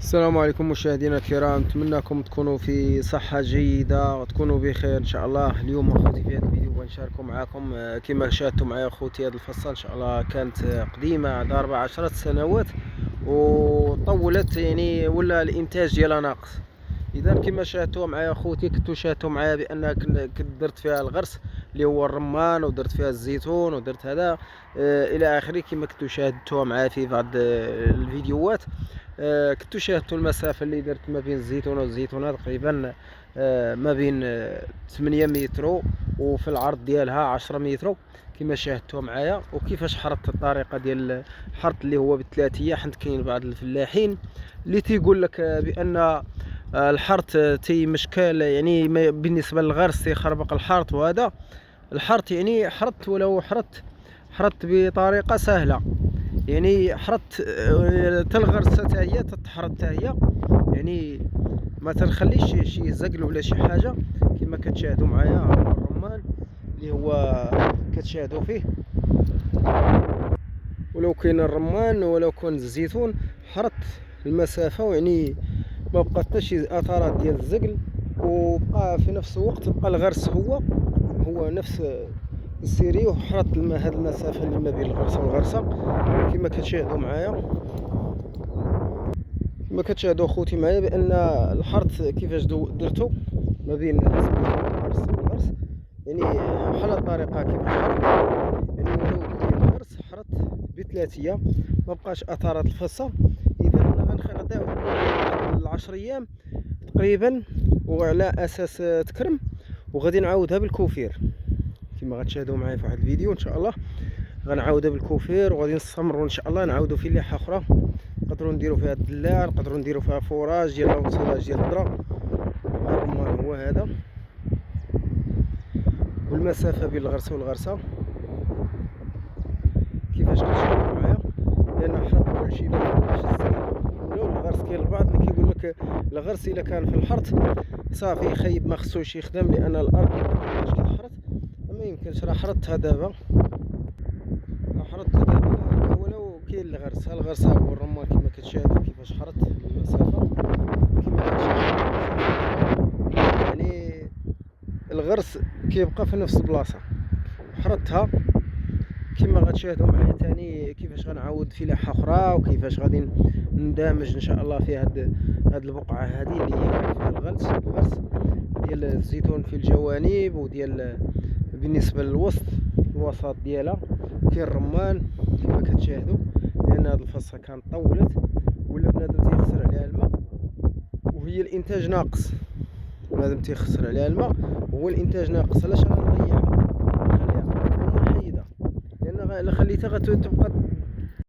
السلام عليكم مشاهدينا الكرام، نتمنىكم تكونوا في صحة جيدة وتكونوا بخير ان شاء الله. اليوم اخوتي في هذا الفيديو بنشاركوا معكم كما شاهدتوا معايا اخوتي هذه الفصة ان شاء الله كانت قديمة عندها 14 سنوات وطولت، يعني ولا الانتاج ديالها ناقص. اذا كما شاهدتوا معايا اخوتي، كنتوا شاهدتوا معايا بان كنت درت فيها الغرس اللي هو الرمان، ودرت فيها الزيتون، ودرت هذا الى اخره كما كنتوا شاهدتوا معايا في بعض الفيديوهات. كنتوا شاهدتوا المسافه اللي درت ما بين الزيتونه والزيتونه تقريبا ما بين 8 متر، وفي العرض ديالها 10 متر كما شاهدتوا معايا. وكيفاش حرطت الطريقه ديال الحرط اللي هو بالثلاثيه، حيت كاين بعض الفلاحين اللي تيقول لك بان الحرط مشكل، يعني بالنسبه للغرس تيخربق الحرط. وهذا الحرط يعني حرط، ولو حرط بطريقه سهله، يعني حرط تالغرسه حتى هي تتحرط حتى هي، يعني ما تنخليش شي زقل ولا شي حاجه كما كتشاهدوا معايا. الرمان اللي هو كتشاهدوا فيه، ولو كاين الرمان ولو كان الزيتون حرط المسافه، ويعني ما بقى حتى شي اثارات ديال الزقل، وبقى في نفس الوقت بقى الغرس هو نفس السيري، وحرط هاد المسافه اللي ما بين الغرسه والغرسه كما كتشاهدوا معايا. كما كتشاهدوا خوتي معايا بان الحرط كيفاش درتو ما بين الغرس والغرس، يعني بحال الطريقه كيفاش حرط، يعني ولو كاين الغرس حرط بثلاثيه ما بقاش اثارات الفصه. اذا غنخداو 10 ايام تقريبا وعلى اساس تكرم، وغادي نعاودها بالكوفير كما غتشاهدوا معايا في واحد الفيديو ان شاء الله. غنعاودها بالكوفير وغادي نستمروا ان شاء الله نعاودوا في ليحه اخرى، نقدروا نديروا فيها الدلال، نقدروا نديروا فيها فوراج ديال الانسلاج ديال الذره. الرمان هو هذا، والمسافه بين الغرسه والغرسه كيفاش كتشوفوا معايا، لان حرط كلشي ما يبقاش الزقل ولو الغرس. كاين البعض اللي كيقول لك الغرس الا كان في الحرط صافي يخيب ما خصوش يخدم لان الارض مابقاش كتحرط. ما يمكنش، راه حرطتها دابا، ولو كاين الغرس. ها الغرس هو الرمان كما كتشاهدوا كيفاش حرط المسافه كما كتشاهدوا، يعني الغرس كيبقى في نفس البلاصه. حرطتها كما غتشاهدوا معايا ثاني كيفاش غنعاود في لحه اخرى، وكيفاش غادي ندمج ان شاء الله في هاد البقعه هذه اللي هي فيها الغرس ديال الزيتون في الجوانب، وديال بالنسبه للوسط الوسط ديالها كاين الرمان كما كتشاهدوا. لان هاد الفصه كانت طولت ولا بنادم تيخسر عليها الماء، وهي الانتاج ناقص. بنادم تيخسر عليها الماء وهو الانتاج ناقص. علاش غنضيعها؟ نخليها ونحيدها، لان الا خليتها غتبقى